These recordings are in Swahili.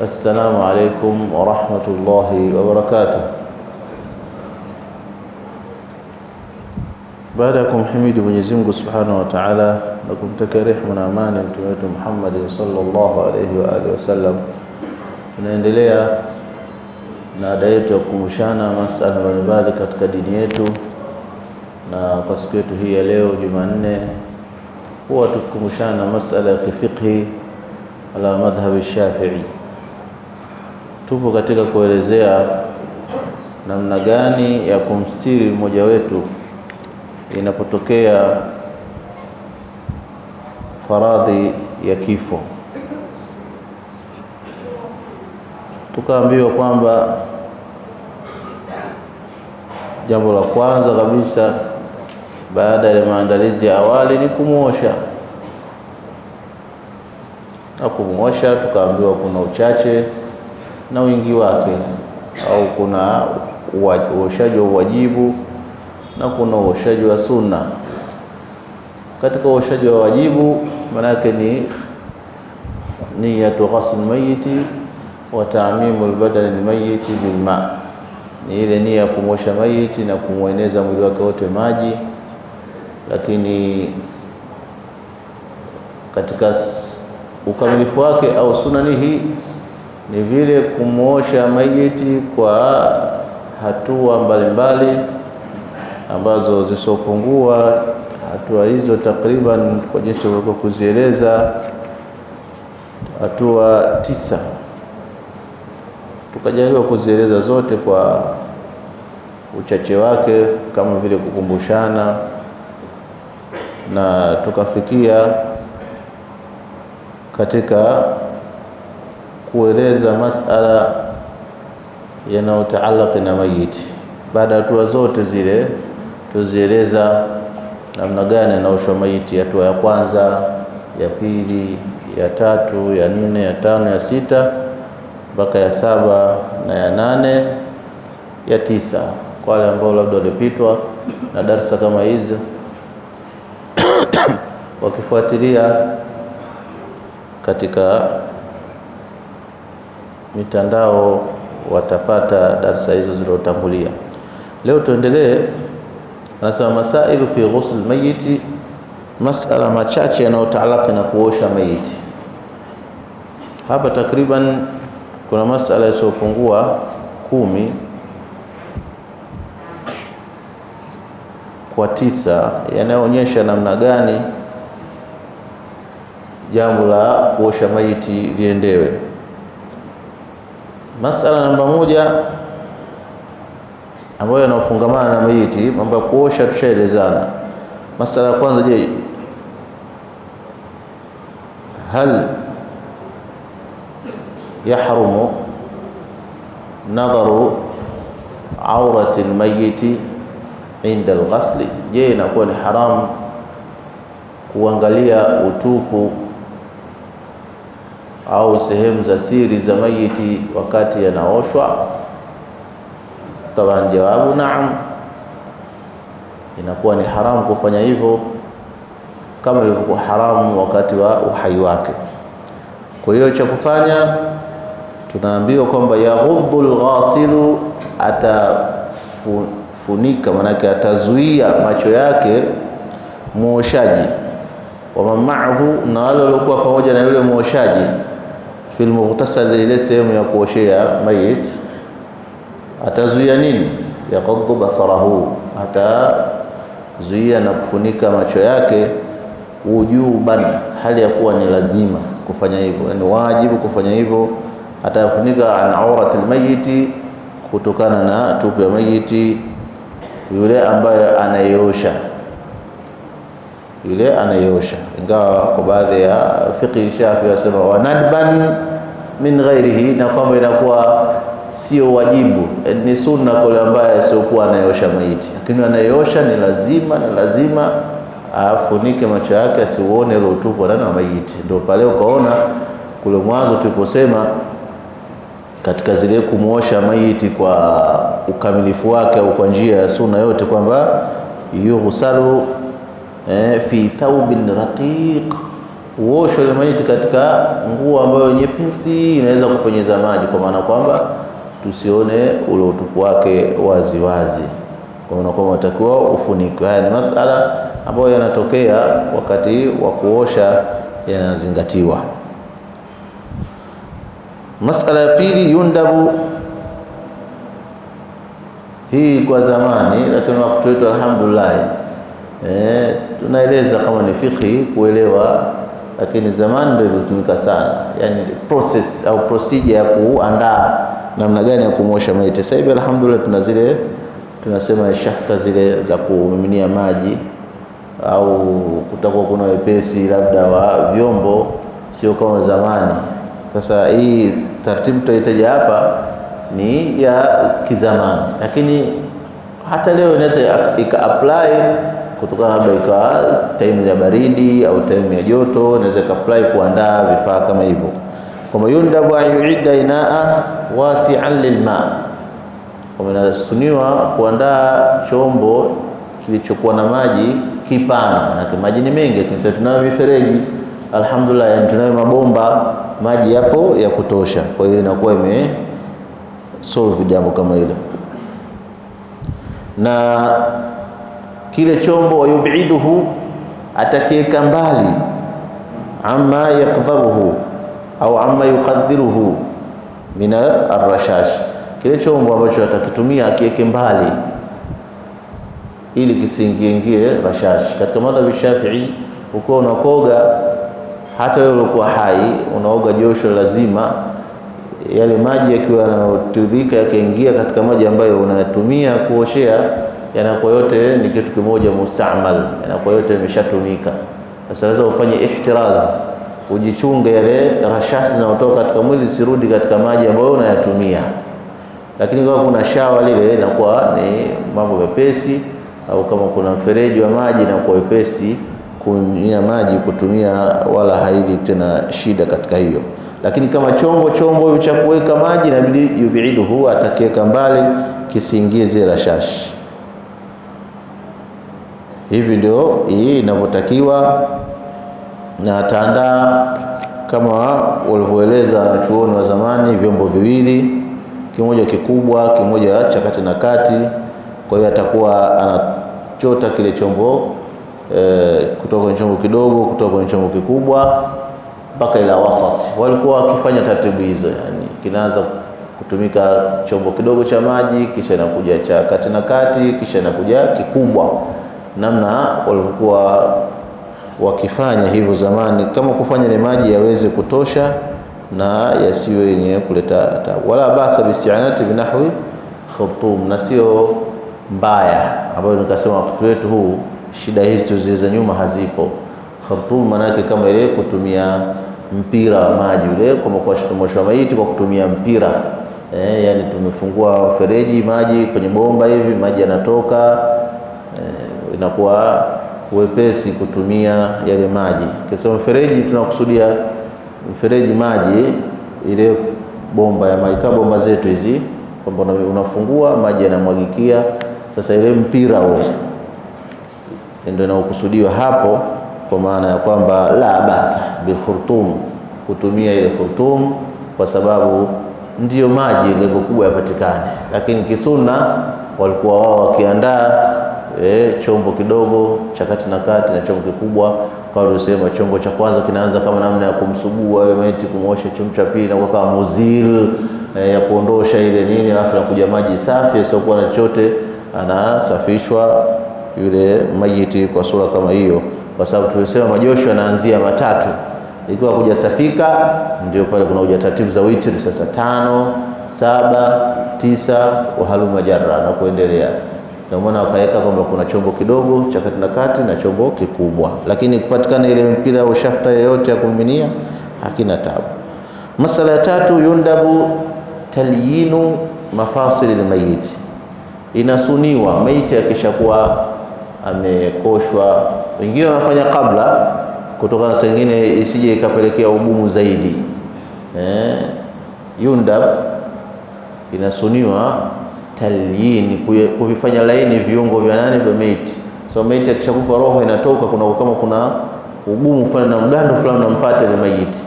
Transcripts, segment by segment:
السلام عليكم ورحمة الله وبركاته. Baadakum himidu Mwenyezi Mungu Subhanahu wa Ta'ala na kumtakia rehema na amani mtume wetu Muhammad sallallahu alayhi wa alihi wasallam. Tunaendelea na ada yetu ya kukumbushana masuala mbalimbali katika dini yetu, na kwa siku yetu hii ya leo Jumanne huwa tukumbushana masuala ya fiqh ala madhhab Shafi'i. Tupo katika kuelezea namna gani ya kumstiri mmoja wetu inapotokea faradhi ya kifo. Tukaambiwa kwamba jambo la kwanza kabisa baada ya maandalizi ya awali ni kumuosha. Na kumuosha tukaambiwa kuna uchache na wingi wake, au kuna uoshaji wa wajibu na kuna uoshaji wa sunna. Katika uoshaji wa wajibu maana yake ni niyatu ghusl mayiti wa ta'mimu al-badan al-mayyit bil ma', ni ile nia ya kumosha mayiti na kumweneza mwili wake wote maji. Lakini katika ukamilifu wake au sunanihi ni vile kumosha mayiti kwa hatua mbalimbali ambazo zisopungua hatua hizo takriban kwa jinsi tulivyo kuzieleza hatua 9. Tukajaliwa kuzieleza zote kwa uchache wake kama vile kukumbushana, na tukafikia katika kueleza masala yanayotaalaka na mayiti. Baada ya hatua zote zile tuzieleza namna gani anaoshwa mayiti, hatua ya kwanza, ya pili, ya tatu, ya nne, ya tano, ya sita mpaka ya 7 na ya 8, ya 9. Kwa wale ambao labda walipitwa na darasa kama hizo wakifuatilia katika mitandao watapata darasa hizo zilizotangulia. Leo tuendelee. Nasema masailu fi ghusl mayiti, masala machache yanayotaalaka na kuosha mayiti. Hapa takriban kuna masala yasiyopungua 10 kwa 9 yanayoonyesha namna gani jambo la kuosha mayiti liendewe. Masala namba 1 ambayo yanafungamana na mayiti, mambo ya kuosha tushaelezana. Masala ya kwanza, je, hal yahrumu nadharu awrati almayyiti inda alghasli? Je, inakuwa ni haramu kuangalia utupu au sehemu za siri za mayiti wakati yanaoshwa? Taban jawabu naam, inakuwa ni haramu kufanya hivyo kama ilivyokuwa haramu wakati wa uhai wake. Kwa hiyo cha kufanya tunaambiwa kwamba yaghuddul ghasilu, atafunika, manake atazuia macho yake muoshaji, wa ma'ahu, na wale waliokuwa pamoja na yule muoshaji, fil mughtasal, ile sehemu ya kuoshea mayit. Atazuia nini? Yaqaddu basarahu, atazuia na kufunika macho yake wujuban, hali ya kuwa ni lazima kufanya hivyo, yani wajibu kufanya hivyo. Atafunika an awrati almayyiti, kutokana na tupu ya mayiti yule ambaye anayosha, yule anayosha. Ingawa kwa baadhi ya fiqh Shafi wasema wa nadban min ghairihi, na kwamba inakuwa sio wajibu, ni sunna kwa ambaye siokuwa anayosha mayiti, lakini anayosha ni lazima, na lazima afunike macho yake asiuone ile utupu ndani ya mayiti. Ndio pale ukaona kule mwanzo tuliposema katika zile kumuosha mayiti kwa ukamilifu wake au kwa njia ya sunna yote, kwamba yughsalu fi thawbin raqiq, uosho ile maiti katika nguo ambayo nyepesi inaweza kupenyeza maji, kwa maana kwamba tusione ule utupu wake wazi wazi, kwa maana kwamba unatakiwa ufunikwe. Haya ni masala ambayo yanatokea wakati wa kuosha, yanazingatiwa. Masala ya pili, yundabu. Hii kwa zamani, lakini wakati wetu alhamdulillah tunaeleza kama ni fiqhi kuelewa, lakini zamani ndio ilitumika sana, yani process au procedure ya kuandaa namna gani ya kumosha maiti. Sasa hivi alhamdulillah tuna zile tunasema shafta zile za kumiminia maji, au kutakuwa kuna wepesi labda wa vyombo, sio kama zamani. Sasa hii taratibu tutahitaji hapa ni ya kizamani, lakini hata leo inaweza ika-apply kutokana labda ikawa time ya baridi au time ya joto, inaweza ika-apply kuandaa vifaa kama hivyo. Kama yundabu an yu'idda inaa wasi'an lilma, kama inasuniwa kuandaa chombo kilichokuwa na maji kipana, na maji ni mengi, lakini sasa tunayo mifereji alhamdulillah, yani tunayo mabomba, maji yapo ya kutosha, kwa hiyo inakuwa solve jambo kama hilo. Na kile chombo wayubiduhu, atakieka mbali, amma yaqdharuhu au amma yuqadhiruhu min ar-rashash, kile chombo ambacho atakitumia akiweke mbali ili kisiingie rashash. Katika madhhabi Shafi'i, uko unakoga, hata wewe ulikuwa hai unaoga josho, lazima yale maji yakiwa yanatiririka yakaingia katika maji ambayo unayatumia kuoshea, yanakuwa yote ni kitu kimoja mustaamal, yanakuwa yote yameshatumika. Sasa lazima ufanye ihtiraz, ujichunge yale rashashi zinazotoka katika mwili sirudi katika maji ambayo unayatumia. Lakini kama kuna shawa lile inakuwa ni mambo mepesi, au kama kuna mfereji wa maji inakuwa wepesi kunyia maji kutumia, wala haili tena shida katika hiyo. Lakini kama chombo cha kuweka maji, inabidi yubiduhu, atakiweka mbali kisiingie zile rashash. Hivi ndio hii inavyotakiwa, na ataandaa kama walivyoeleza wanachuoni wa zamani vyombo viwili, kimoja kikubwa, kimoja cha kati na kati. Kwa hiyo atakuwa anachota kile chombo kutoka kwenye chombo kidogo, kutoka kwenye chombo kikubwa mpaka ila wasati. Walikuwa wakifanya taratibu hizo, yani kinaanza kutumika chombo kidogo cha maji, kisha inakuja cha kati na kati, kisha inakuja kikubwa. Namna walikuwa wakifanya hivyo zamani, kama kufanya ile maji yaweze kutosha na yasiwe yenye kuleta tabu. Wala basa bisti'anati binahwi khurtum, na sio mbaya, ambayo nikasema wakati wetu huu shida hizi tuziza nyuma hazipo. Khurtum maana yake kama ile kutumia mpira wa maji ule, kama kwa kuosha maiti kwa kutumia mpira, yani tumefungua fereji maji kwenye bomba hivi, maji yanatoka, inakuwa wepesi kutumia yale maji. Kisema fereji tunakusudia mfereji maji, ile bomba ya maji kama bomba zetu hizi, kwamba unafungua maji yanamwagikia. Sasa ile mpira ule ndio inaokusudiwa hapo, kwa maana ya kwamba la basa bil khurtum, kutumia ile khurtum, kwa sababu ndiyo maji lengo kubwa yapatikane. Lakini kisunna walikuwa wao wakiandaa chombo kidogo cha kati na kati na chombo kikubwa. Kwa tusema chombo cha kwanza kinaanza kama namna ya kumsugua ile maiti, kumosha. Chombo cha pili na kama muzil ya kuondosha ile nini, alafu nakuja maji safi sio kuwa na chochote, anasafishwa yule maiti kwa sura kama hiyo, kwa sababu tulisema majosho yanaanzia matatu. Ikiwa kuja safika, ndio pale kuna uja taratibu za witri, sasa 5, 7, 9 wahaluma jarra na kuendelea. Ndio maana wakaweka kwamba kuna chombo kidogo cha kati na kati na chombo kikubwa, lakini kupatikana ile mpira au shafta yoyote ya kumiminia hakina tabu. Masala ya tatu, yundabu talyinu mafasilil mayit, inasuniwa maiti akishakuwa amekoshwa. Wengine wanafanya kabla, kutokana na sengine isije ikapelekea ugumu zaidi. Yundab inasuniwa talyin, kuvifanya laini viungo vya nani, vya maiti. So maiti akishakufa roho inatoka, kuna kama kuna ugumu fulani na mgando fulani unampata ile mayiti,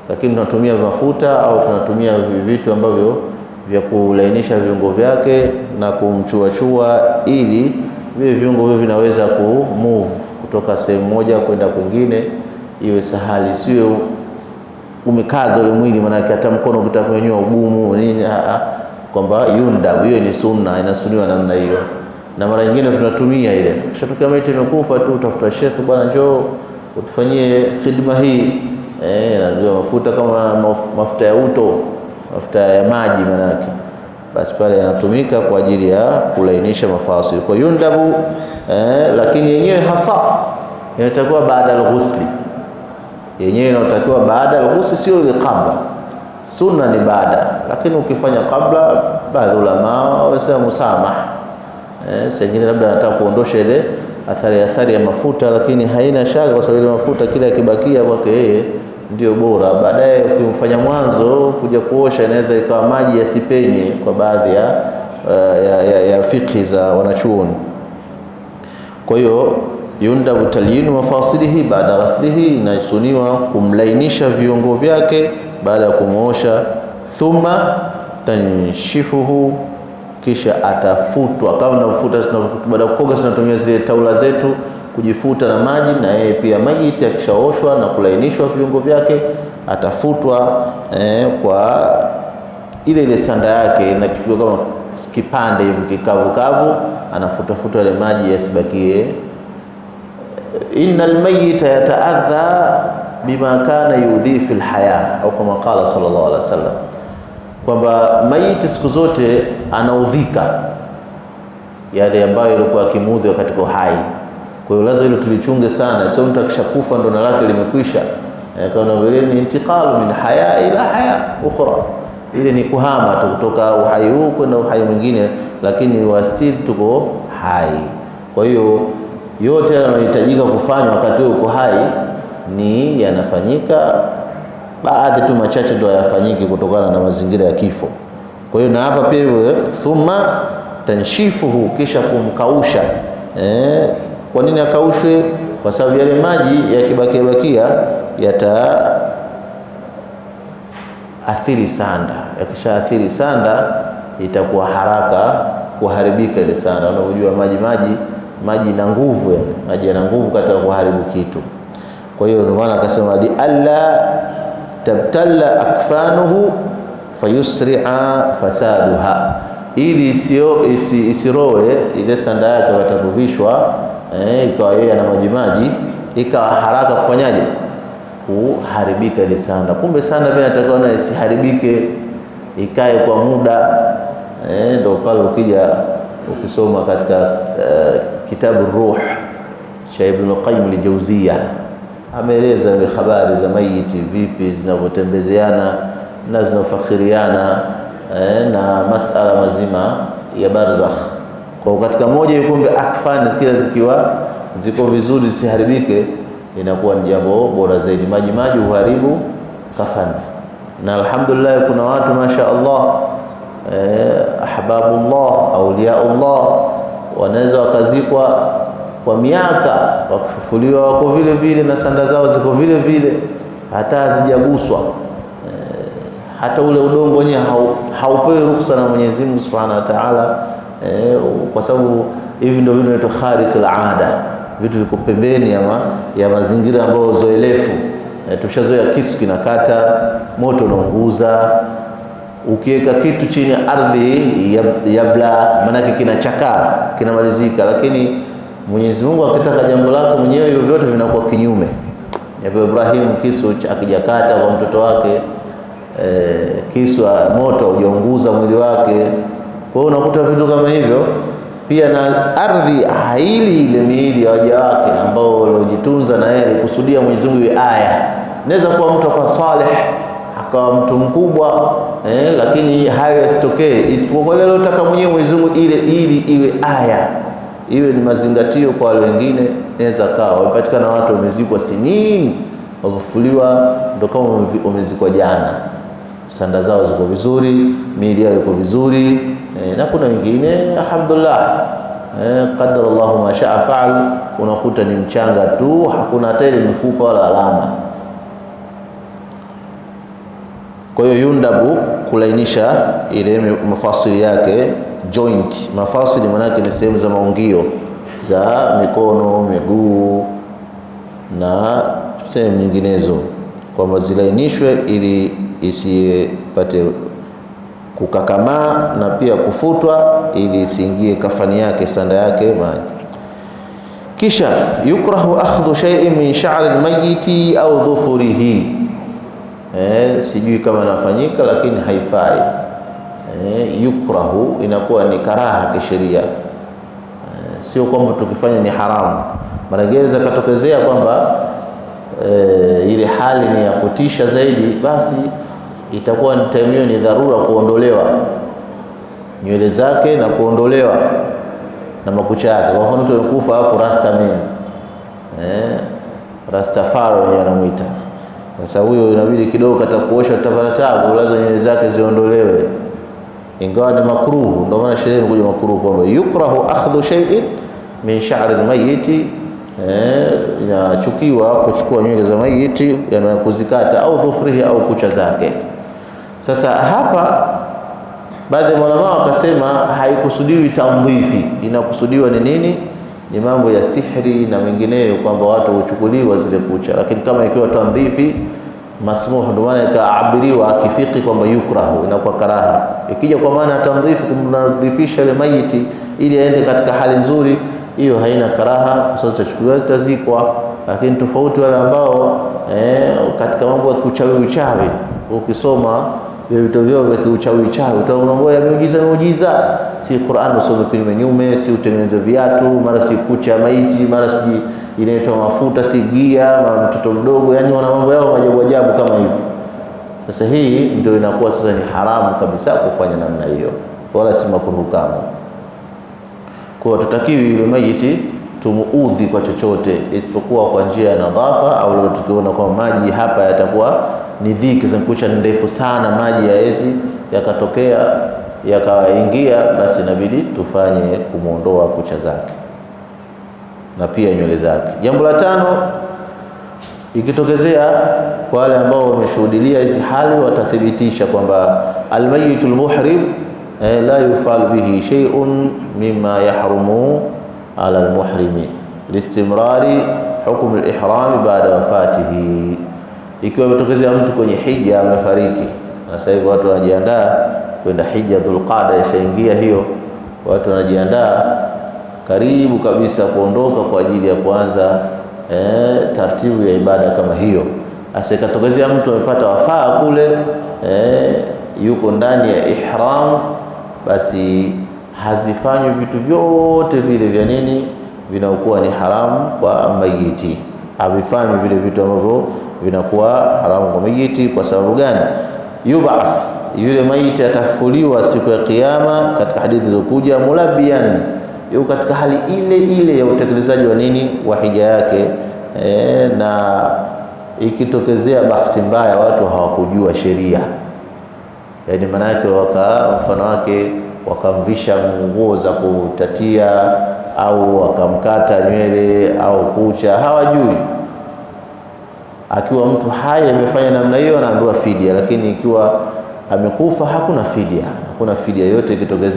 lakini tunatumia mafuta au tunatumia vitu ambavyo vya kulainisha viungo vyake na kumchuachua, ili vile viungo hivyo vinaweza move kutoka sehemu moja kwenda kwingine, iwe sahali, sio umekaza ule mwili. Maana hata mkono ukitaka kunyanyua ugumu nini, kwamba yundab, hiyo ni sunna, inasuniwa namna hiyo. Na mara nyingine tunatumia ile kisha tukiwa maiti imekufa tu, utafuta shekhi, bwana njoo utufanyie khidma hii, ndio mafuta kama mafuta ya uto, mafuta ya maji manake, basi pale yanatumika kwa ajili ya kulainisha mafasil. Kwa yundabu, lakini yenyewe hasa inatakiwa baada al-ghusli, yenyewe inatakiwa baada al-ghusli, sio ile kabla. Sunna ni baada, lakini ukifanya kabla, baadhi ulama wasema musamah. Sengine labda anataka kuondosha ile athari ya mafuta, lakini haina shaka, kwa sababu ile mafuta kila kibakia kwake yeye ndio bora. Baadaye ukimfanya mwanzo kuja kuosha, inaweza ikawa maji yasipenye kwa baadhi ya fiqhi za wanachuoni. Kwa hiyo yundabu talyinu mafasilihi baada ghaslihi, inasuniwa kumlainisha viungo vyake baada ya kumuosha. Thumma tanshifuhu, kisha atafutwa. Kama tunafuta baada ya kukoga, tunatumia zile taula zetu kujifuta na maji, na yeye pia maiti akishaoshwa na kulainishwa viungo vyake atafutwa kwa ile sanda yake, na kama kipande hivi kikavu, anafuta ile maji yasibakie. Innal mayyita yataadha bima kana yudhi fil haya, au kama qala sallallahu alaihi wasallam, kwamba maiti siku zote anaudhika yale ambayo yalikuwa kimudhi wakati kwa hai. Kwa hiyo lazima hilo tulichunge sana, sio mtu akishakufa ndo na lake limekwisha. Kama vile ni intiqalu min haya ila haya ukhra, ile ni kuhama tu kutoka uhai huu kwenda uhai mwingine, lakini wa still tuko hai. Kwa hiyo yote yanayohitajika kufanywa wakati uko hai ni yanafanyika, baadhi tu machache ndio hayafanyiki kutokana na mazingira ya kifo. Kwa hiyo na hapa pia thumma tanshifuhu, kisha kumkausha. Kwa nini akaushwe? Kwa sababu yale maji yakibakia yataathiri sanda. Yakishaathiri sanda, itakuwa haraka kuharibika ile sanda. Unajua maji na nguvu, maji yana nguvu katika kuharibu kitu. Kwa hiyo ndio maana akasema li alla tabtalla akfanuhu fayusri'a fasaduha, ili isiroe ile sanda yake watakuvishwa, ikawa yeye ana maji, ikawa haraka kufanyaje, kuharibika ile sanda. Kumbe sanda pia inatakiwa na isiharibike, ikae kwa muda. Ndio pale ukisoma katika kitabu Ruh cha Ibn Qayyim al-Jawziyya, ameeleza habari za maiti vipi zinavyotembezeana na zinafakhiriana na masala mazima ya barzakh. Kwa katika moja yukumbe akfani, kila zikiwa ziko vizuri zisiharibike, inakuwa ni jambo bora zaidi. Maji uharibu kafani, na alhamdulillah kuna watu masha Allah, ahbabullah, awliyaullah, wanaweza wakazikwa kwa miaka, wakifufuliwa wako vile vile na sanda zao ziko vile vile, hata hazijaguswa. Hata ule udongo wenyewe haupewi ruhusa na Mwenyezi Mungu Subhanahu wa Ta'ala, kwa sababu hivi ndio vitu vinaitwa khariqul aada, vitu viko pembeni ya mazingira ambayo zoelefu. Tushazoea kisu kinakata, moto unaunguza, ukiweka kitu chini ya ardhi yabla, maana kinachakaa, kinamalizika. Lakini Mwenyezi Mungu akitaka jambo lako mwenyewe, hivyo vyote vinakuwa kinyume. Ibrahim kisu akijakata kwa mtoto wake, kisu moto hujaunguza mwili wake. Kwa hiyo unakuta vitu kama hivyo. Pia na ardhi haili ile miili ya waja wake ambao waliojitunza, na yeye alikusudia Mwenyezi Mungu iwe aya. Inaweza kuwa mtu akawa saleh, akawa mtu mkubwa, lakini hayo yasitokee, isipokuwa ile aliyotaka mwenyewe Mwenyezi Mungu, ili iwe aya, iwe ni mazingatio kwa wale wengine. Inaweza kawa wamepatikana watu wamezikwa sinini, wakufuliwa ndio kama wamezikwa jana, sanda zao ziko vizuri, miili yao iko vizuri. Na kuna wengine alhamdulillah Qadara Allahu ma shaa faal, unakuta ni mchanga tu, hakuna hata ile mifupa wala alama. Kwa hiyo yundabu, kulainisha ile mafasili yake, joint. Mafasili maana yake ni sehemu za maungio za mikono, miguu na sehemu nyinginezo, kwamba zilainishwe ili isipate kukakamaa na pia kufutwa, ili isiingie kafani yake, sanda yake maji. Kisha yukrahu akhdhu shay'in min sha'ri al-mayyit au dhufurihi. Sijui kama nafanyika, lakini haifai. Yukrahu inakuwa ni karaha kisheria, sio kwamba tukifanya ni haramu. Marejeza katokezea kwamba ile hali ni ya kutisha zaidi, basi itakuwa ni time hiyo ni dharura kuondolewa nywele zake na kuondolewa na makucha yake. Kwa mfano mtu amekufa afu rastaman, rastafari anamuita. Sasa huyo inabidi kidogo katakuosha, utapata taabu, lazima nywele zake ziondolewe, ingawa ni makruhu. Ndio maana sheria imekuja makruhu kwamba yukrahu akhdhu shay'in min sha'ri al-mayyit, inachukiwa kuchukua nywele za maiti, yani kuzikata, au dhufrihi, au kucha zake. Sasa hapa baadhi ya ulama wakasema haikusudiwi tandhifi, inakusudiwa ni nini? Ni mambo ya sihri na mengineyo, kwamba watu huchukuliwa zile kucha. Lakini kama ikiwa tandhifi masmuh, ndio maana ikaabiriwa kifiki kwamba yukrahu, inakuwa karaha. Ikija kwa maana tandhifi, kumnadhifisha ile maiti ili aende katika hali nzuri, hiyo haina karaha, kwa sababu zitachukuliwa, zitazikwa. Lakini tofauti wale ambao katika mambo ya uchawi, ukisoma vitu vyao vya uchawi, utaona mambo ya miujiza, si Qur'an usome kinyume, si utengeneze viatu, mara si kucha maiti, mara si inaitwa mafuta, si gia, mtoto mdogo, yani wana mambo yao ajabu kama hivyo. Sasa hii ndio inakuwa sasa ni haramu kabisa kufanya namna hiyo, wala si makruh kama. Kwa tutakiwi yule maiti tumuudhi kwa chochote, isipokuwa kwa njia ya nadhafa, au leo tukiona kwa maji hapa yatakuwa ni dhiki, kucha ndefu sana, maji yaezi yakatokea yakaingia, basi inabidi tufanye kumuondoa kucha zake na pia nywele zake. Jambo la 5, ikitokezea kwa wale ambao wameshuhudia hizi hali, watathibitisha kwamba almayitul muhrim la yufalu bihi shay'un mimma yahrumu ala almuhrimi listimrari hukm alihram baada wafatihi. Ikiwa imetokezea mtu kwenye hija amefariki, na sasa hivi watu wanajiandaa kwenda hija, Dhulqaada ishaingia hiyo, watu wanajiandaa karibu kabisa kuondoka kwa ajili ya kuanza taratibu ya ibada kama hiyo. Sasa ikatokezea mtu amepata wafaa kule, yuko ndani ya ihram, basi hazifanywi vitu vyote vile vya nini vinakuwa ni haramu kwa mayiti. Havifanywi vile vitu ambavyo vinakuwa haramu kwa mayiti. Kwa sababu gani? Yub'ath, yule mayiti atafuliwa siku ya kiyama, katika hadithi zilizokuja, mulabian, yuko katika hali ile ile ya utekelezaji wa nini, wa hija yake. Na ikitokezea bahati mbaya watu hawakujua sheria, yani maana yake mfano wake wakamvisha nguo za kutatia, au wakamkata nywele au kucha, hawajui. Akiwa mtu hai amefanya namna hiyo, anaambiwa fidia. Lakini ikiwa amekufa hakuna fidia yote ikitokezea.